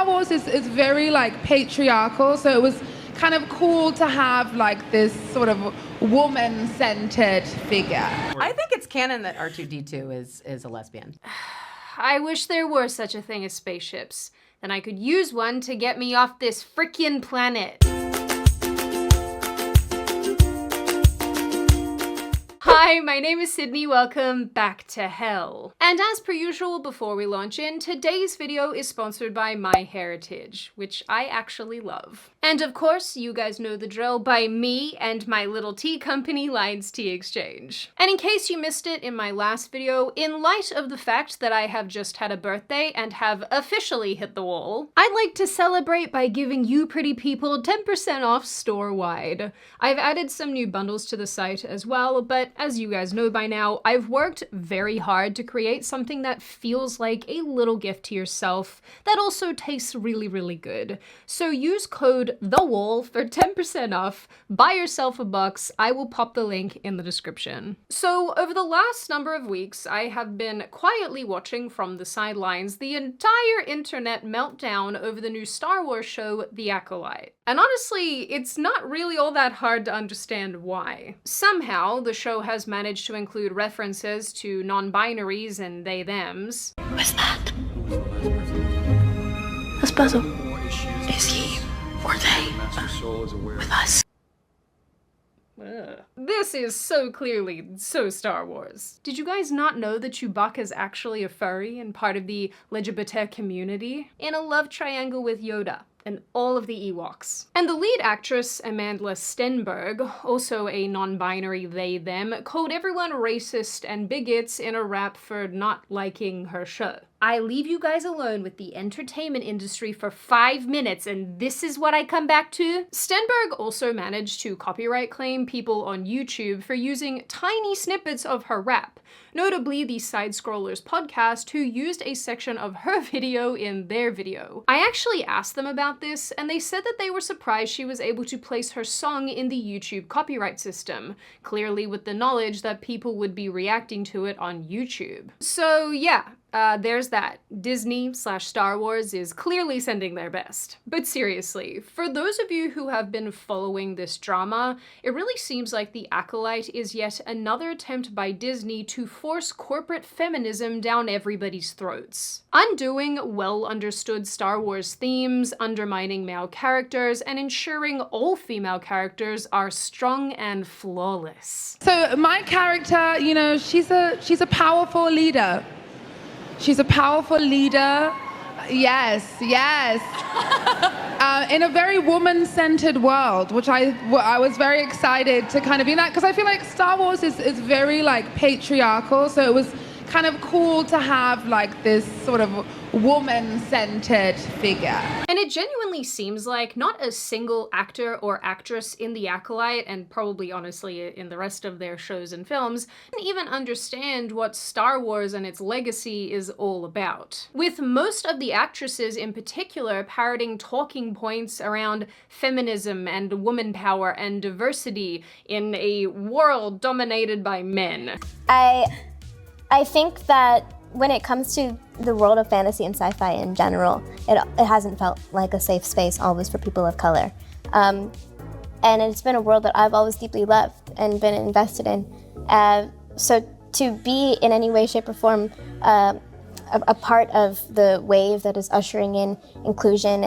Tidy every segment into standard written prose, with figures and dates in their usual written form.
Star Wars is very like patriarchal, so it was kind of cool to have like this sort of woman-centered figure. I think it's canon that R2-D2 is a lesbian. I wish there were such a thing as spaceships. Then I could use one to get me off this frickin' planet. Hi, my name is Sydney, welcome back to hell. And as per usual, before we launch in, today's video is sponsored by MyHeritage, which I actually love. And of course, you guys know the drill, by me and my little tea company, Lions Tea Exchange. And in case you missed it in my last video, in light of the fact that I have just had a birthday and have officially hit the wall, I'd like to celebrate by giving you pretty people 10% off store-wide. I've added some new bundles to the site as well, but as you guys know by now, I've worked very hard to create something that feels like a little gift to yourself that also tastes really, really good. So use code THEWALL for 10% off, buy yourself a box, I will pop the link in the description. So over the last number of weeks, I have been quietly watching from the sidelines the entire internet meltdown over the new Star Wars show, The Acolyte. And honestly, it's not really all that hard to understand why. Somehow, the show has managed to include references to non-binaries and they-thems. What's that? This puzzle. Is he or they with us? This is so clearly so Star Wars. Did you guys not know that Chewbacca's actually a furry and part of the LGBT community? In a love triangle with Yoda and all of the Ewoks. And the lead actress, Amandla Stenberg, also a non-binary they-them, called everyone racist and bigots in a rap for not liking her show. I leave you guys alone with the entertainment industry for 5 minutes, and this is what I come back to? Stenberg also managed to copyright claim people on YouTube for using tiny snippets of her rap, notably the Side Scrollers podcast, who used a section of her video in their video. I actually asked them about this, and they said that they were surprised she was able to place her song in the YouTube copyright system, clearly with the knowledge that people would be reacting to it on YouTube. So yeah, there's that. Disney/Star Wars is clearly sending their best. But seriously, for those of you who have been following this drama, it really seems like The Acolyte is yet another attempt by Disney to force corporate feminism down everybody's throats. Undoing well-understood Star Wars themes, undermining male characters, and ensuring all female characters are strong and flawless. So my character, you know, she's a powerful leader. She's a powerful leader. Yes. In a very woman-centered world, which I was very excited to kind of be in that, because I feel like Star Wars is very like patriarchal, so it was kind of cool to have like this sort of woman-centered figure. And it genuinely seems like not a single actor or actress in The Acolyte, and probably honestly in the rest of their shows and films, can even understand what Star Wars and its legacy is all about. With most of the actresses in particular parroting talking points around feminism and woman power and diversity in a world dominated by men. I think that when it comes to the world of fantasy and sci-fi in general, it hasn't felt like a safe space always for people of color. And it's been a world that I've always deeply loved and been invested in. So to be in any way, shape, or form a part of the wave that is ushering in inclusion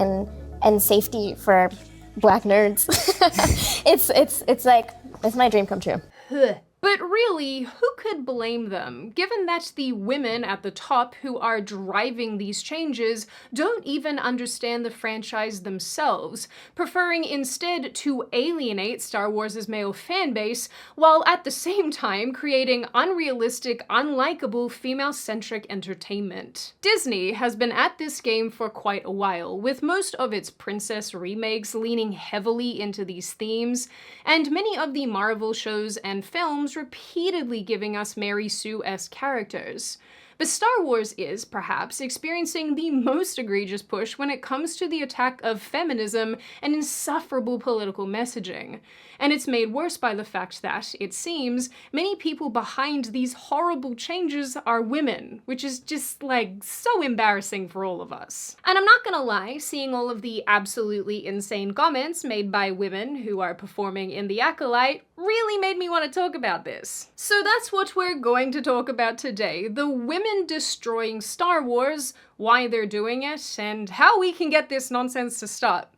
and safety for Black nerds, it's my dream come true. But really, who could blame them, given that the women at the top who are driving these changes don't even understand the franchise themselves, preferring instead to alienate Star Wars' male fanbase, while at the same time creating unrealistic, unlikable, female-centric entertainment. Disney has been at this game for quite a while, with most of its princess remakes leaning heavily into these themes, and many of the Marvel shows and films repeatedly giving us Mary Sue-esque characters. But Star Wars is, perhaps, experiencing the most egregious push when it comes to the attack of feminism and insufferable political messaging. And it's made worse by the fact that, it seems, many people behind these horrible changes are women, which is just, like, so embarrassing for all of us. And I'm not gonna lie, seeing all of the absolutely insane comments made by women who are performing in The Acolyte really made me want to talk about this. So that's what we're going to talk about today: the women destroying Star Wars, why they're doing it, and how we can get this nonsense to stop.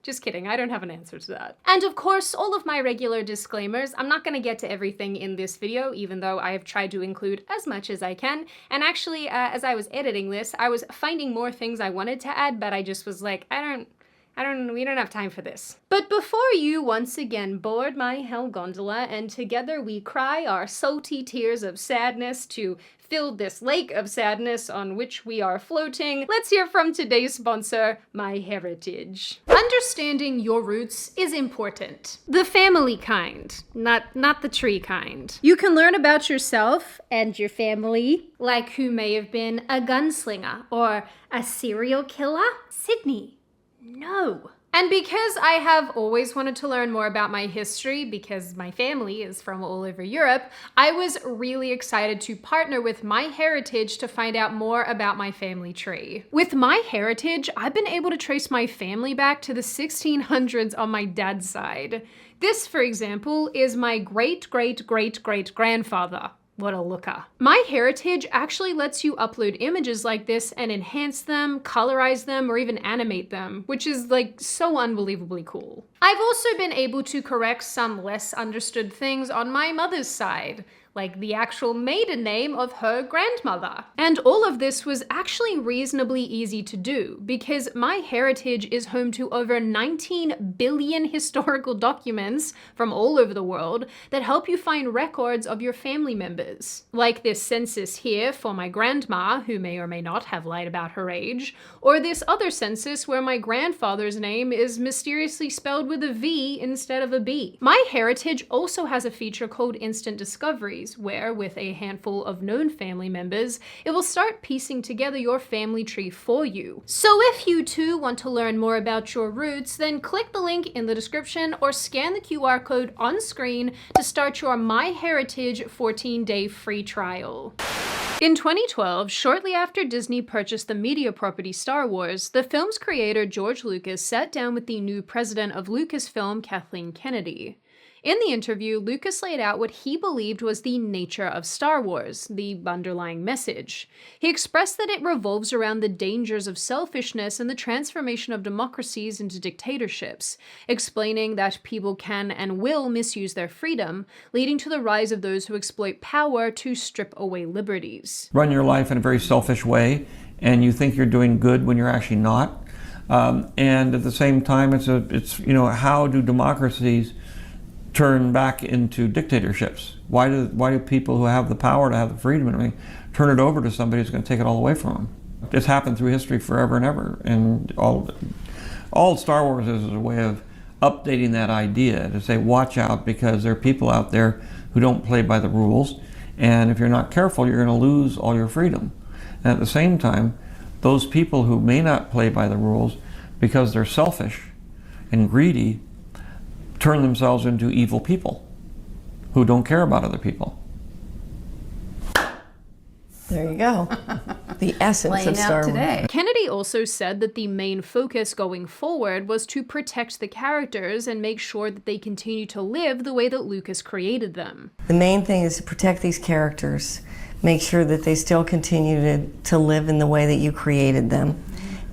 Just kidding, I don't have an answer to that. And of course, all of my regular disclaimers. I'm not gonna get to everything in this video, even though I have tried to include as much as I can. And actually, as I was editing this, I was finding more things I wanted to add, but I just was like, we don't have time for this. But before you once again board my hell gondola and together we cry our salty tears of sadness to fill this lake of sadness on which we are floating, let's hear from today's sponsor, MyHeritage. Understanding your roots is important. The family kind, not the tree kind. You can learn about yourself and your family, like who may have been a gunslinger or a serial killer. Sydney, no. And because I have always wanted to learn more about my history, because my family is from all over Europe, I was really excited to partner with MyHeritage to find out more about my family tree. With MyHeritage, I've been able to trace my family back to the 1600s on my dad's side. This, for example, is my great-great-great-great-grandfather. What a looker. MyHeritage actually lets you upload images like this and enhance them, colorize them, or even animate them, which is like so unbelievably cool. I've also been able to correct some less understood things on my mother's side, like the actual maiden name of her grandmother. And all of this was actually reasonably easy to do, because MyHeritage is home to over 19 billion historical documents from all over the world that help you find records of your family members. Like this census here for my grandma, who may or may not have lied about her age, or this other census where my grandfather's name is mysteriously spelled with a V instead of a B. MyHeritage also has a feature called Instant Discoveries, where, with a handful of known family members, it will start piecing together your family tree for you. So if you too want to learn more about your roots, then click the link in the description or scan the QR code on screen to start your MyHeritage 14-day free trial. In 2012, shortly after Disney purchased the media property Star Wars, the film's creator George Lucas sat down with the new president of Lucasfilm, Kathleen Kennedy. In the interview, Lucas laid out what he believed was the nature of Star Wars, the underlying message. He expressed that it revolves around the dangers of selfishness and the transformation of democracies into dictatorships, explaining that people can and will misuse their freedom, leading to the rise of those who exploit power to strip away liberties. Run your life in a very selfish way, and you think you're doing good when you're actually not. And at the same time, it's how do democracies turn back into dictatorships? Why do people who have the power to have the freedom turn it over to somebody who's going to take it all away from them? It's happened through history forever and ever, and all Star Wars is a way of updating that idea to say, watch out, because there are people out there who don't play by the rules, and if you're not careful, you're going to lose all your freedom. And at the same time, those people who may not play by the rules because they're selfish and greedy turn themselves into evil people who don't care about other people. There you go. The essence of Star Wars. Kennedy also said that the main focus going forward was to protect the characters and make sure that they continue to live the way that Lucas created them. The main thing is to protect these characters, make sure that they still continue to live in the way that you created them,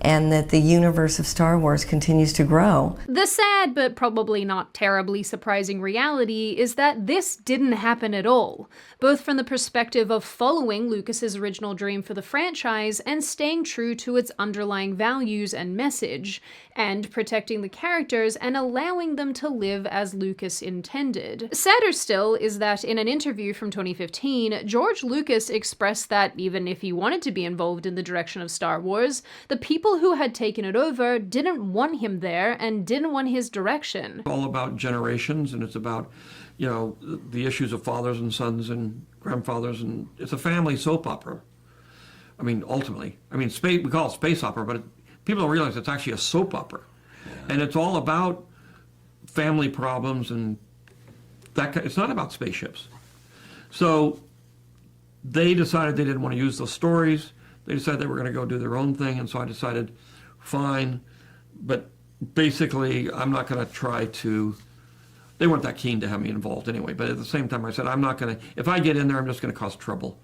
and that the universe of Star Wars continues to grow. The sad, but probably not terribly surprising reality is that this didn't happen at all, both from the perspective of following Lucas's original dream for the franchise and staying true to its underlying values and message, and protecting the characters and allowing them to live as Lucas intended. Sadder still is that in an interview from 2015, George Lucas expressed that even if he wanted to be involved in the direction of Star Wars, the people who had taken it over didn't want him there and didn't want his direction. It's all about generations, and it's about, the issues of fathers and sons and grandfathers, and it's a family soap opera. I mean, ultimately. I mean, we call it space opera, but people don't realize it's actually a soap opera. And it's all about family problems and it's not about spaceships. So they decided they didn't want to use those stories. They decided they were going to go do their own thing, and so I decided, fine. But basically, I'm not going to try to, they weren't that keen to have me involved anyway, but at the same time I said, I'm not going to, if I get in there, I'm just going to cause trouble,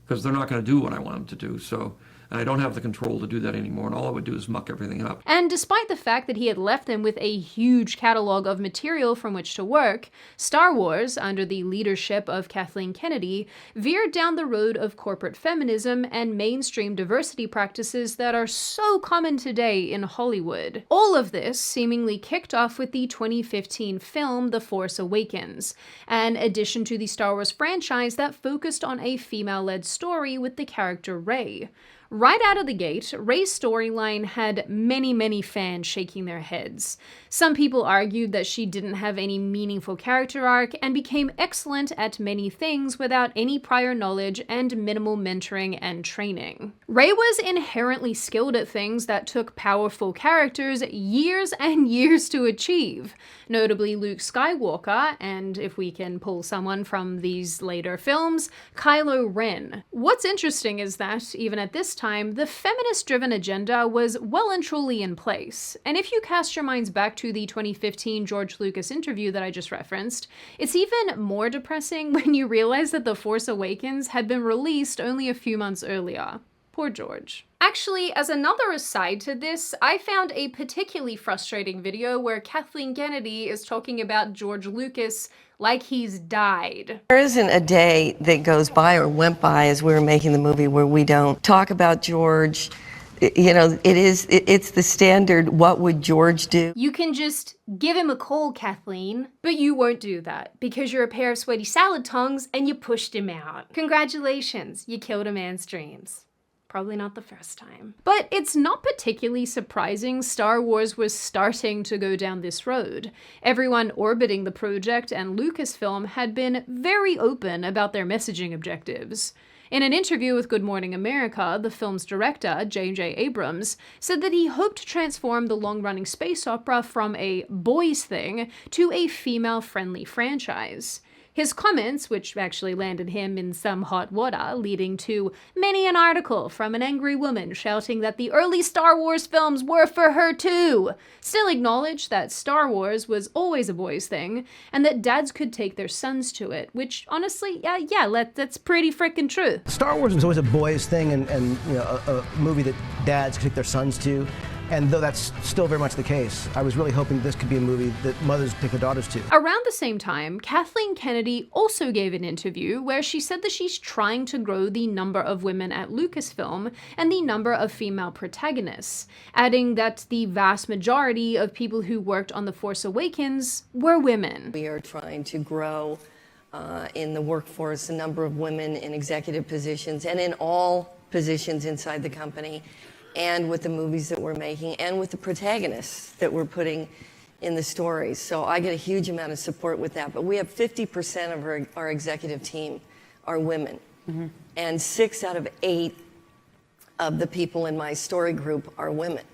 because they're not going to do what I want them to do. So, and I don't have the control to do that anymore, and all I would do is muck everything up. And despite the fact that he had left them with a huge catalog of material from which to work, Star Wars, under the leadership of Kathleen Kennedy, veered down the road of corporate feminism and mainstream diversity practices that are so common today in Hollywood. All of this seemingly kicked off with the 2015 film The Force Awakens, an addition to the Star Wars franchise that focused on a female-led story with the character Rey. Right out of the gate, Rey's storyline had many fans shaking their heads. Some people argued that she didn't have any meaningful character arc and became excellent at many things without any prior knowledge and minimal mentoring and training. Rey was inherently skilled at things that took powerful characters years and years to achieve, notably Luke Skywalker, and if we can pull someone from these later films, Kylo Ren. What's interesting is that, even at this time, the feminist-driven agenda was well and truly in place. And if you cast your minds back to the 2015 George Lucas interview that I just referenced, it's even more depressing when you realize that The Force Awakens had been released only a few months earlier. Poor George. Actually, as another aside to this, I found a particularly frustrating video where Kathleen Kennedy is talking about George Lucas like he's died. There isn't a day that goes by or went by as we were making the movie where we don't talk about George. You know, it's the standard, what would George do? You can just give him a call, Kathleen, but you won't do that because you're a pair of sweaty salad tongues and you pushed him out. Congratulations, you killed a man's dreams. Probably not the first time. But it's not particularly surprising Star Wars was starting to go down this road. Everyone orbiting the project and Lucasfilm had been very open about their messaging objectives. In an interview with Good Morning America, the film's director, J.J. Abrams, said that he hoped to transform the long-running space opera from a boys' thing to a female-friendly franchise. His comments, which actually landed him in some hot water, leading to many an article from an angry woman shouting that the early Star Wars films were for her too, still acknowledged that Star Wars was always a boys' thing, and that dads could take their sons to it, which honestly, that's pretty frickin' true. Star Wars was always a boys' thing and you know, a movie that dads could take their sons to. And though that's still very much the case, I was really hoping this could be a movie that mothers take their daughters to. Around the same time, Kathleen Kennedy also gave an interview where she said that she's trying to grow the number of women at Lucasfilm and the number of female protagonists, adding that the vast majority of people who worked on The Force Awakens were women. We are trying to grow in the workforce the number of women in executive positions and in all positions inside the company, and with the movies that we're making, and with the protagonists that we're putting in the stories. So I get a huge amount of support with that. But we have 50% of our executive team are women. Mm-hmm. And 6 out of 8 of the people in my story group are women.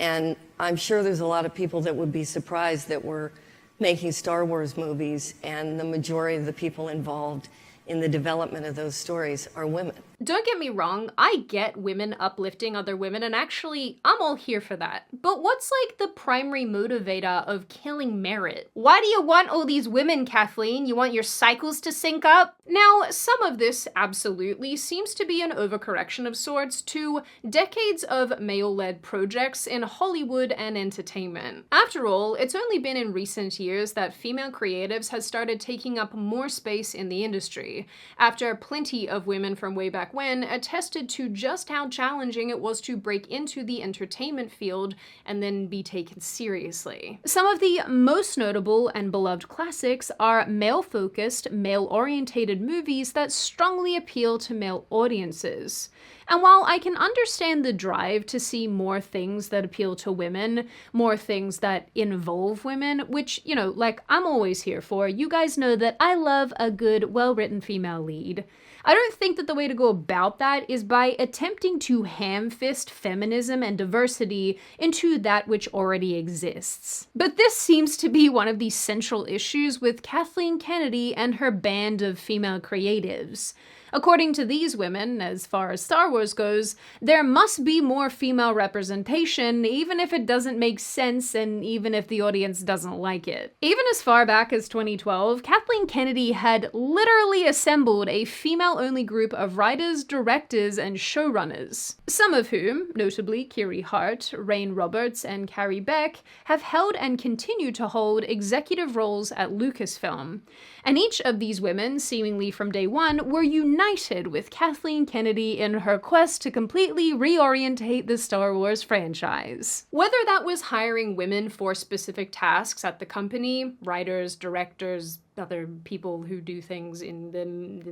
And I'm sure there's a lot of people that would be surprised that we're making Star Wars movies and the majority of the people involved in the development of those stories are women. Don't get me wrong, I get women uplifting other women, and actually, I'm all here for that. But what's like the primary motivator of killing merit? Why do you want all these women, Kathleen? You want your cycles to sync up? Now, some of this absolutely seems to be an overcorrection of sorts to decades of male-led projects in Hollywood and entertainment. After all, it's only been in recent years that female creatives has started taking up more space in the industry, after plenty of women from way back when attested to just how challenging it was to break into the entertainment field and then be taken seriously. Some of the most notable and beloved classics are male-focused, male-orientated movies that strongly appeal to male audiences. And while I can understand the drive to see more things that appeal to women, more things that involve women, which, you know, like I'm always here for, you guys know that I love a good, well-written female lead. I don't think that the way to go about that is by attempting to ham-fist feminism and diversity into that which already exists. But this seems to be one of the central issues with Kathleen Kennedy and her band of female creatives. According to these women, as far as Star Wars goes, there must be more female representation, even if it doesn't make sense and even if the audience doesn't like it. Even as far back as 2012, Kathleen Kennedy had literally assembled a female-only group of writers, directors, and showrunners, some of whom, notably Kiri Hart, Rain Roberts, and Carrie Beck, have held and continue to hold executive roles at Lucasfilm. And each of these women, seemingly from day one, were united with Kathleen Kennedy in her quest to completely reorientate the Star Wars franchise. Whether that was hiring women for specific tasks at the company, writers, directors, other people who do things in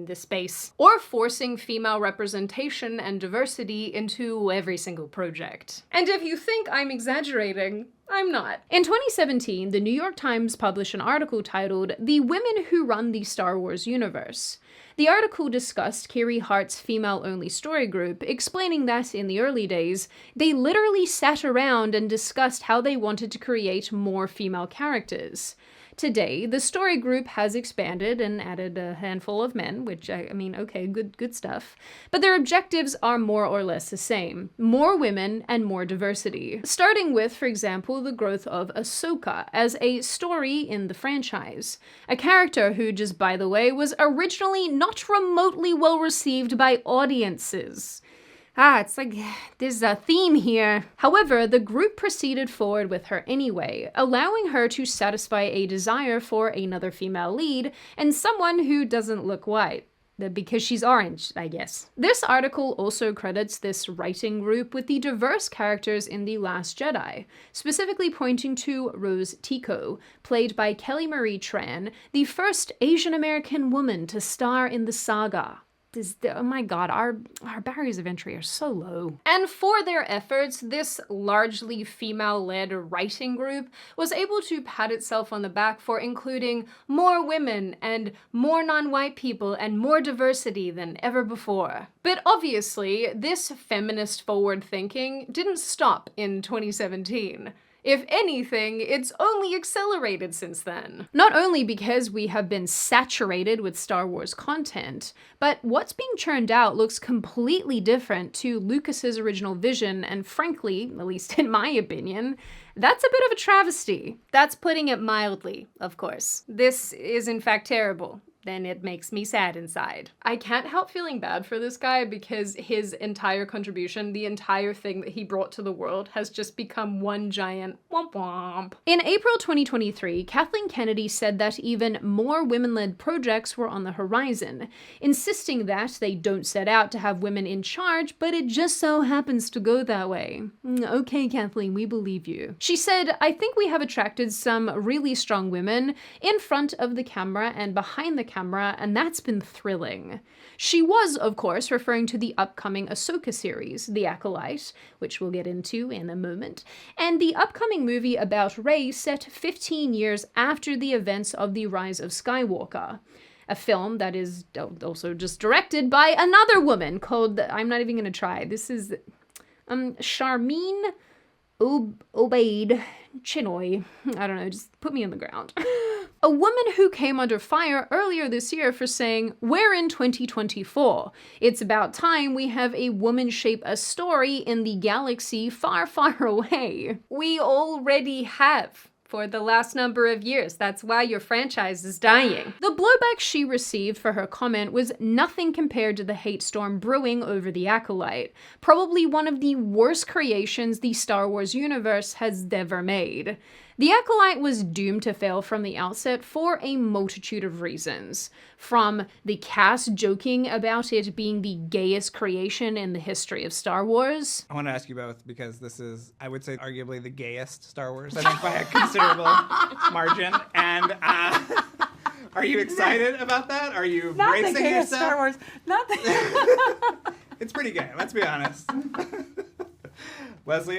this space, or forcing female representation and diversity into every single project. And if you think I'm exaggerating, I'm not. In 2017, the New York Times published an article titled "The Women Who Run the Star Wars Universe." The article discussed Kiri Hart's female-only story group, explaining that in the early days, they literally sat around and discussed how they wanted to create more female characters. Today, the story group has expanded and added a handful of men, which, I mean, okay, good stuff. But their objectives are more or less the same. More women and more diversity. Starting with, for example, the growth of Ahsoka as a story in the franchise. A character who, just by the way, was originally not remotely well received by audiences. It's like there's a theme here. However, the group proceeded forward with her anyway, allowing her to satisfy a desire for another female lead and someone who doesn't look white. Because she's orange, I guess. This article also credits this writing group with the diverse characters in The Last Jedi, specifically pointing to Rose Tico, played by Kelly Marie Tran, the first Asian American woman to star in the saga. Oh my god, our barriers of entry are so low. And for their efforts, this largely female-led writing group was able to pat itself on the back for including more women and more non-white people and more diversity than ever before. But obviously, this feminist forward thinking didn't stop in 2017. If anything, it's only accelerated since then. Not only because we have been saturated with Star Wars content, but what's being churned out looks completely different to Lucas's original vision, and frankly, at least in my opinion, that's a bit of a travesty. That's putting it mildly, of course. This is in fact terrible. Then it makes me sad inside. I can't help feeling bad for this guy because his entire contribution, the entire thing that he brought to the world, has just become one giant womp womp. In April 2023, Kathleen Kennedy said that even more women-led projects were on the horizon, insisting that they don't set out to have women in charge, but it just so happens to go that way. Okay, Kathleen, we believe you. She said, "I think we have attracted some really strong women in front of the camera and behind the camera, and that's been thrilling." She was, of course, referring to the upcoming Ahsoka series, The Acolyte, which we'll get into in a moment, and the upcoming movie about Rey set 15 years after the events of The Rise of Skywalker. A film that is also just directed by another woman called, I'm not even gonna try, this is Sharmeen Obaid Chinoy. I don't know, just put me on the ground. A woman who came under fire earlier this year for saying, "We're in 2024. It's about time we have a woman shape a story in the galaxy far, far away." We already have. For the last number of years. That's why your franchise is dying. The blowback she received for her comment was nothing compared to the hate storm brewing over The Acolyte, probably one of the worst creations the Star Wars universe has ever made. The Acolyte was doomed to fail from the outset for a multitude of reasons. From the cast joking about it being the gayest creation in the history of Star Wars. I want to ask you both because this is, I would say, arguably the gayest Star Wars, I think by a considerable margin. And are you excited about that? Are you Not bracing the gayest yourself? Star Wars. Not the It's pretty gay, let's be honest. Leslie,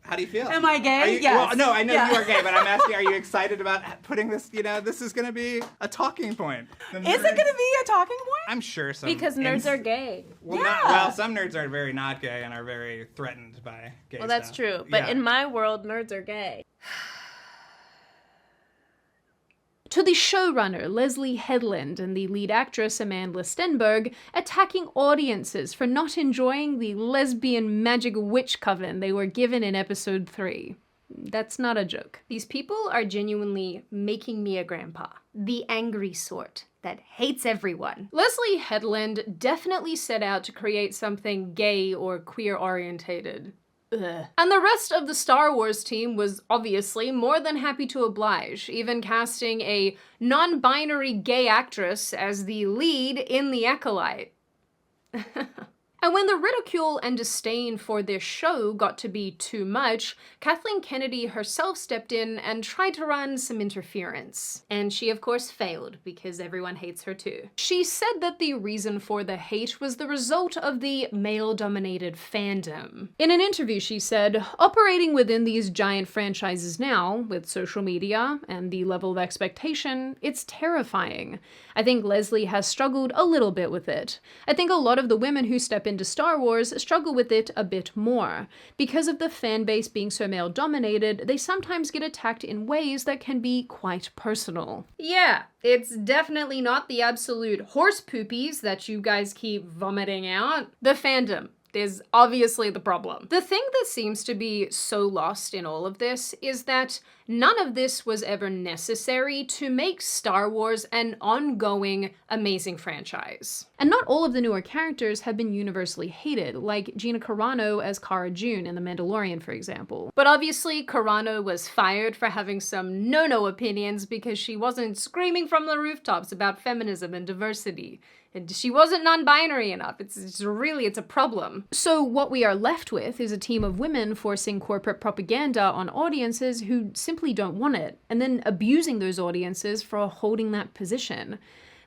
how do you feel? Am I gay? Yes. Well, no, I know Yeah. you are gay, but I'm asking, are you excited about putting this, this is going to be a talking point. Is it going to be a talking point? I'm sure some. Because nerds are gay. Well, some nerds are very not gay and are very threatened by gay Well, that's stuff. true. But Yeah. in my world, nerds are gay. To the showrunner, Leslie Headland, and the lead actress, Amanda Stenberg, attacking audiences for not enjoying the lesbian magic witch coven they were given in episode 3. That's not a joke. These people are genuinely making me a grandpa. The angry sort that hates everyone. Leslie Headland definitely set out to create something gay or queer-orientated. Ugh. And the rest of the Star Wars team was obviously more than happy to oblige, even casting a non-binary gay actress as the lead in The Acolyte. And when the ridicule and disdain for this show got to be too much, Kathleen Kennedy herself stepped in and tried to run some interference. And she of course failed, because everyone hates her too. She said that the reason for the hate was the result of the male-dominated fandom. In an interview she said, "Operating within these giant franchises now, with social media and the level of expectation, it's terrifying. I think Leslie has struggled a little bit with it. I think a lot of the women who step into Star Wars struggle with it a bit more. Because of the fan base being so male-dominated, they sometimes get attacked in ways that can be quite personal." Yeah, it's definitely not the absolute horse poopies that you guys keep vomiting out. The fandom is obviously the problem. The thing that seems to be so lost in all of this is that none of this was ever necessary to make Star Wars an ongoing, amazing franchise. And not all of the newer characters have been universally hated, like Gina Carano as Cara Dune in The Mandalorian, for example. But obviously, Carano was fired for having some no-no opinions because she wasn't screaming from the rooftops about feminism and diversity. And she wasn't non-binary enough. It's a problem. So what we are left with is a team of women forcing corporate propaganda on audiences who simply don't want it, and then abusing those audiences for holding that position.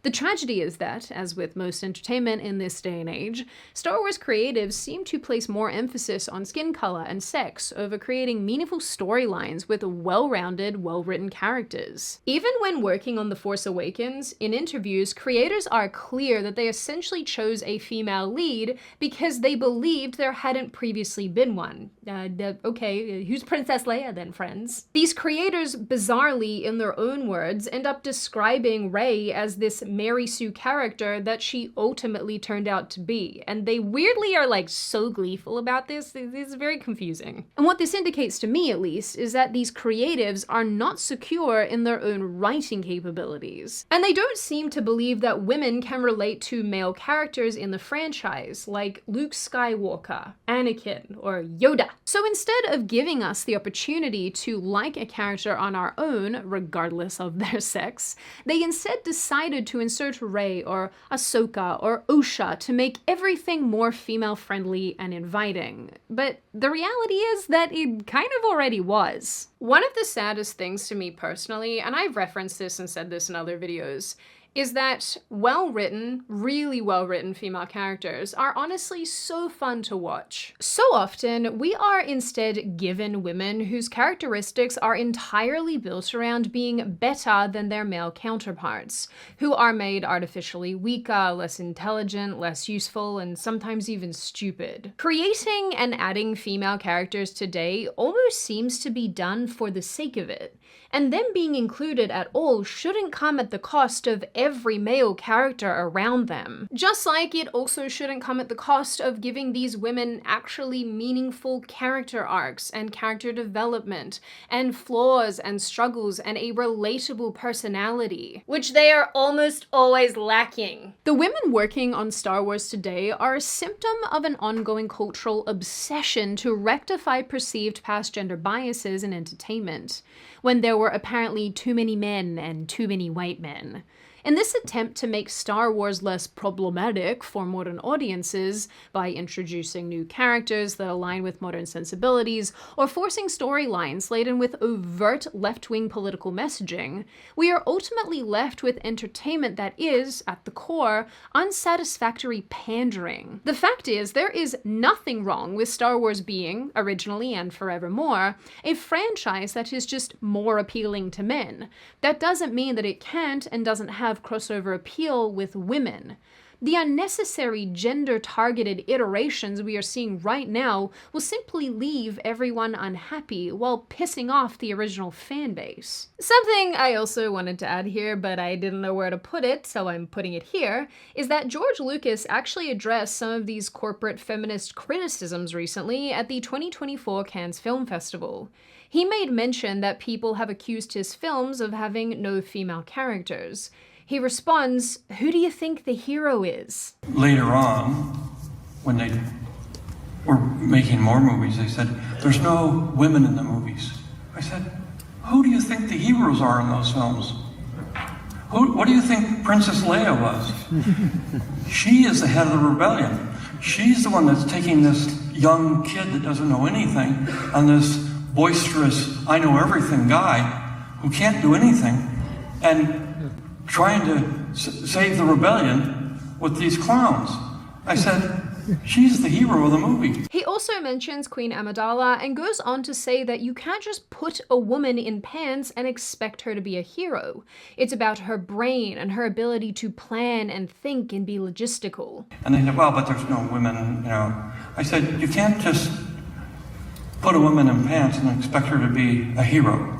The tragedy is that, as with most entertainment in this day and age, Star Wars creatives seem to place more emphasis on skin color and sex over creating meaningful storylines with well-rounded, well-written characters. Even when working on The Force Awakens, in interviews, creators are clear that they essentially chose a female lead because they believed there hadn't previously been one. Okay, who's Princess Leia then, friends? These creators, bizarrely, in their own words, end up describing Rey as this Mary Sue character that she ultimately turned out to be. And they weirdly are like so gleeful about this. It's very confusing. And what this indicates to me, at least, is that these creatives are not secure in their own writing capabilities. And they don't seem to believe that women can relate to male characters in the franchise, like Luke Skywalker, Anakin, or Yoda. So instead of giving us the opportunity to like a character on our own, regardless of their sex, they instead decided to insert Rey or Ahsoka or Osha to make everything more female-friendly and inviting. But the reality is that it kind of already was. One of the saddest things to me personally, and I've referenced this and said this in other videos, is that well-written, really well-written female characters are honestly so fun to watch. So often, we are instead given women whose characteristics are entirely built around being better than their male counterparts, who are made artificially weaker, less intelligent, less useful, and sometimes even stupid. Creating and adding female characters today almost seems to be done for the sake of it. And them being included at all shouldn't come at the cost of every male character around them. Just like it also shouldn't come at the cost of giving these women actually meaningful character arcs and character development and flaws and struggles and a relatable personality, which they are almost always lacking. The women working on Star Wars today are a symptom of an ongoing cultural obsession to rectify perceived past gender biases in entertainment, when there were apparently too many men and too many white men. In this attempt to make Star Wars less problematic for modern audiences by introducing new characters that align with modern sensibilities or forcing storylines laden with overt left-wing political messaging, we are ultimately left with entertainment that is, at the core, unsatisfactory pandering. The fact is, there is nothing wrong with Star Wars being, originally and forevermore, a franchise that is just more appealing to men. That doesn't mean that it can't and doesn't have crossover appeal with women. The unnecessary gender-targeted iterations we are seeing right now will simply leave everyone unhappy while pissing off the original fan base. Something I also wanted to add here, but I didn't know where to put it, so I'm putting it here, is that George Lucas actually addressed some of these corporate feminist criticisms recently at the 2024 Cannes Film Festival. He made mention that people have accused his films of having no female characters. He responds, "Who do you think the hero is?" Later on, when they were making more movies, they said, "There's no women in the movies." I said, "Who do you think the heroes are in those films? What do you think Princess Leia was?" She is the head of the rebellion. She's the one that's taking this young kid that doesn't know anything and this boisterous, I know everything guy who can't do anything and trying to save the rebellion with these clowns. I said, she's the hero of the movie. He also mentions Queen Amidala and goes on to say that you can't just put a woman in pants and expect her to be a hero. It's about her brain and her ability to plan and think and be logistical. And they said, well, but there's no women, I said, you can't just put a woman in pants and expect her to be a hero.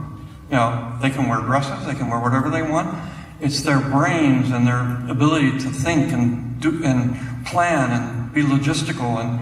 They can wear dresses, they can wear whatever they want. It's their brains and their ability to think and do and plan and be logistical, and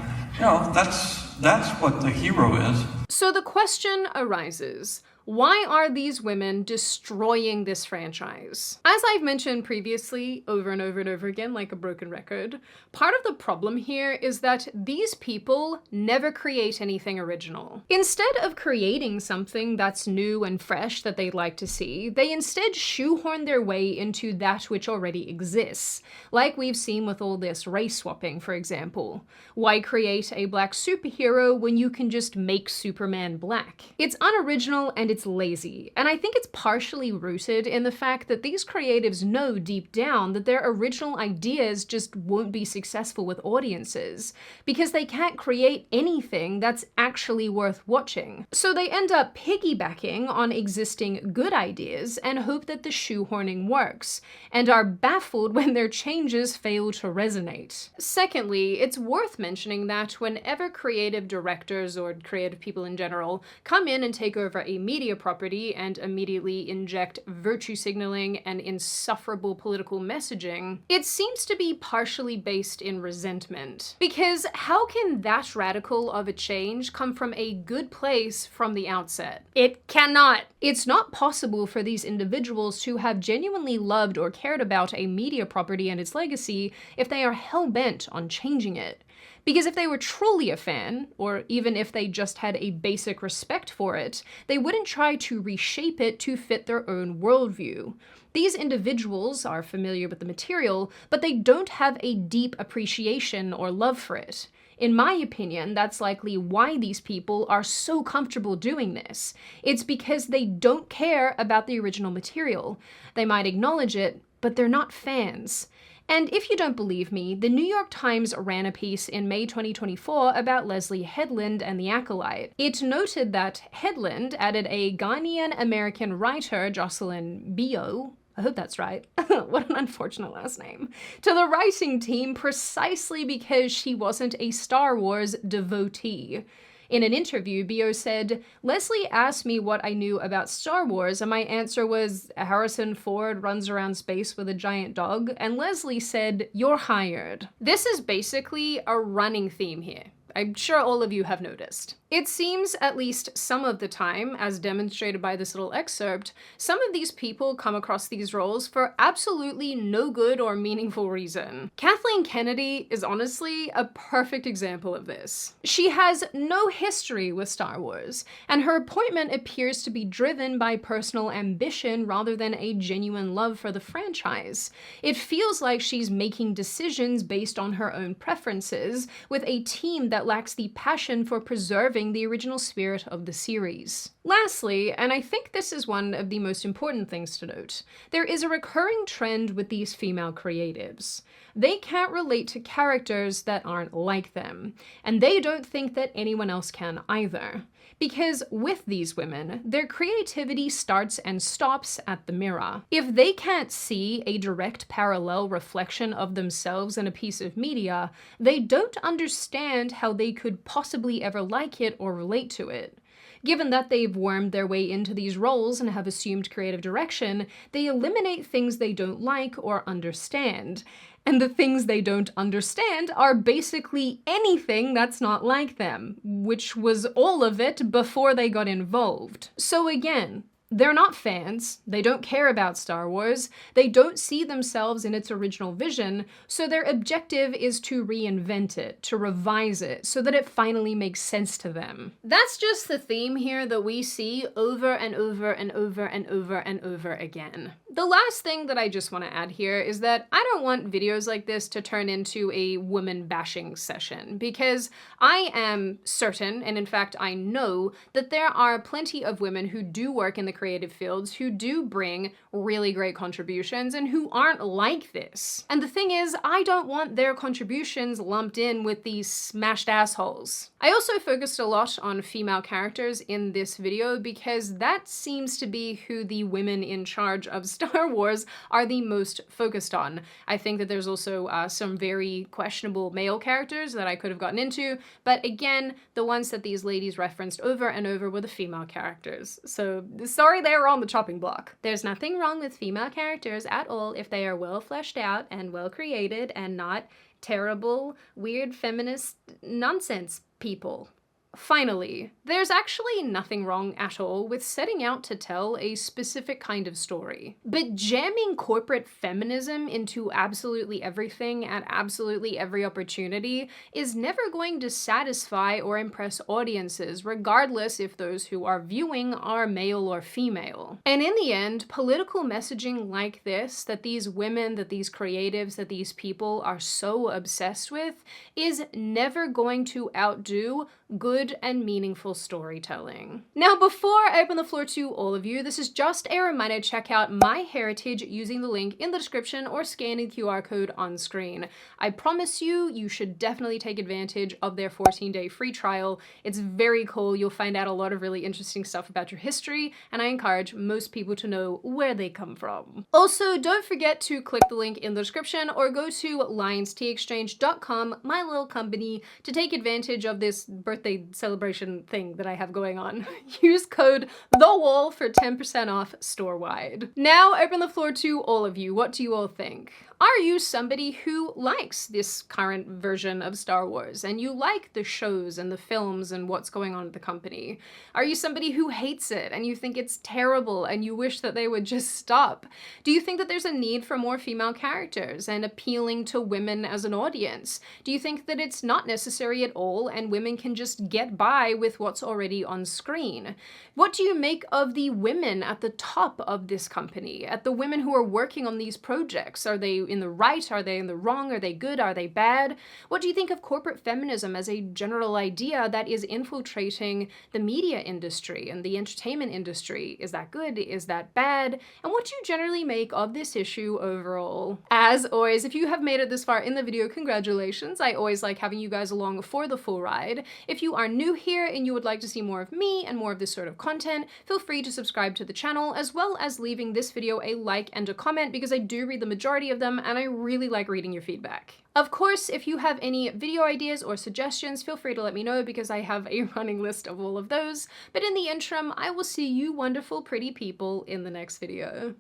that's what the hero is. So the question arises, why are these women destroying this franchise? As I've mentioned previously, over and over and over again, like a broken record, part of the problem here is that these people never create anything original. Instead of creating something that's new and fresh that they'd like to see, they instead shoehorn their way into that which already exists, like we've seen with all this race swapping, for example. Why create a black superhero when you can just make Superman black? It's unoriginal and it's lazy, and I think it's partially rooted in the fact that these creatives know deep down that their original ideas just won't be successful with audiences, because they can't create anything that's actually worth watching. So they end up piggybacking on existing good ideas and hope that the shoehorning works, and are baffled when their changes fail to resonate. Secondly, it's worth mentioning that whenever creative directors or creative people in general come in and take over a media property and immediately inject virtue signaling and insufferable political messaging, it seems to be partially based in resentment. Because how can that radical of a change come from a good place from the outset? It cannot. It's not possible for these individuals to have genuinely loved or cared about a media property and its legacy if they are hell-bent on changing it. Because if they were truly a fan, or even if they just had a basic respect for it, they wouldn't try to reshape it to fit their own worldview. These individuals are familiar with the material, but they don't have a deep appreciation or love for it. In my opinion, that's likely why these people are so comfortable doing this. It's because they don't care about the original material. They might acknowledge it, but they're not fans. And if you don't believe me, the New York Times ran a piece in May 2024 about Leslie Headland and the Acolyte. It noted that Headland added a Ghanaian-American writer, Jocelyn Bio, I hope that's right, what an unfortunate last name, to the writing team precisely because she wasn't a Star Wars devotee. In an interview, Bio said, "Leslie asked me what I knew about Star Wars, and my answer was, Harrison Ford runs around space with a giant dog, and Leslie said, you're hired." This is basically a running theme here. I'm sure all of you have noticed. It seems, at least some of the time, as demonstrated by this little excerpt, some of these people come across these roles for absolutely no good or meaningful reason. Kathleen Kennedy is honestly a perfect example of this. She has no history with Star Wars, and her appointment appears to be driven by personal ambition rather than a genuine love for the franchise. It feels like she's making decisions based on her own preferences, with a team that lacks the passion for preserving the original spirit of the series. Lastly, and I think this is one of the most important things to note, there is a recurring trend with these female creatives. They can't relate to characters that aren't like them, and they don't think that anyone else can either. Because with these women, their creativity starts and stops at the mirror. If they can't see a direct parallel reflection of themselves in a piece of media, they don't understand how they could possibly ever like it or relate to it. Given that they've wormed their way into these roles and have assumed creative direction, they eliminate things they don't like or understand. And the things they don't understand are basically anything that's not like them, which was all of it before they got involved. So again, they're not fans, they don't care about Star Wars, they don't see themselves in its original vision, so their objective is to reinvent it, to revise it, so that it finally makes sense to them. That's just the theme here that we see over and over and over and over and over again. The last thing that I just want to add here is that I don't want videos like this to turn into a woman bashing session, because I am certain, and in fact I know, that there are plenty of women who do work in the creative fields who do bring really great contributions and who aren't like this. And the thing is, I don't want their contributions lumped in with these smashed assholes. I also focused a lot on female characters in this video because that seems to be who the women in charge of Star Wars are the most focused on. I think that there's also some very questionable male characters that I could have gotten into, but again, the ones that these ladies referenced over and over were the female characters. So sorry they were on the chopping block. There's nothing wrong with female characters at all if they are well fleshed out and well created and not terrible, weird feminist nonsense people. Finally, there's actually nothing wrong at all with setting out to tell a specific kind of story. But jamming corporate feminism into absolutely everything at absolutely every opportunity is never going to satisfy or impress audiences, regardless if those who are viewing are male or female. And in the end, political messaging like this, that these women, that these creatives, that these people are so obsessed with, is never going to outdo good and meaningful storytelling. Now, before I open the floor to all of you, this is just a reminder to check out MyHeritage using the link in the description or scanning the QR code on screen. I promise you, you should definitely take advantage of their 14-day free trial. It's very cool. You'll find out a lot of really interesting stuff about your history, and I encourage most people to know where they come from. Also, don't forget to click the link in the description or go to lionsteaexchange.com, my little company, to take advantage of this birthday celebration thing that I have going on. Use code THEWALL for 10% off store-wide. Now, open the floor to all of you. What do you all think? Are you somebody who likes this current version of Star Wars and you like the shows and the films and what's going on at the company? Are you somebody who hates it and you think it's terrible and you wish that they would just stop? Do you think that there's a need for more female characters and appealing to women as an audience? Do you think that it's not necessary at all and women can just get by with what's already on screen? What do you make of the women at the top of this company, at the women who are working on these projects? Are they in the right? Are they in the wrong? Are they good? Are they bad? What do you think of corporate feminism as a general idea that is infiltrating the media industry and the entertainment industry? Is that good? Is that bad? And what do you generally make of this issue overall? As always, if you have made it this far in the video, congratulations. I always like having you guys along for the full ride. If you are new here and you would like to see more of me and more of this sort of content, feel free to subscribe to the channel, as well as leaving this video a like and a comment, because I do read the majority of them and I really like reading your feedback. Of course, if you have any video ideas or suggestions, feel free to let me know because I have a running list of all of those. But in the interim, I will see you wonderful, pretty people in the next video.